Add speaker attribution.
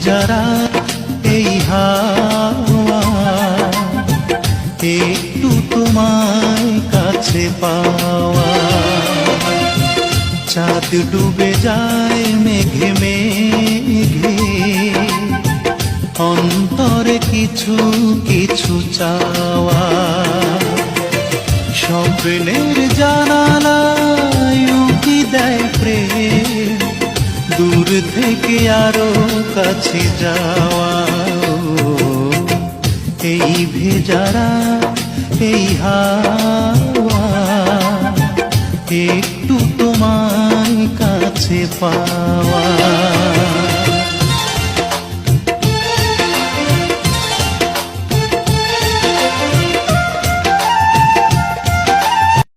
Speaker 1: ভেজারা এই হাওয়া, একটু তোমায় কাছে পাওয়া। চাঁদ ডুবে যায় মেঘে মেঘে, অন্তরে কিছু কিছু চাওয়া। স্বপ্নের জানালায় উঁকি দেয় প্রেম, দূর থেকে আরো কাছে যাওয়া। এই ভেজারা এই হাওয়া, একটু তোমায় কাছে পাওয়া।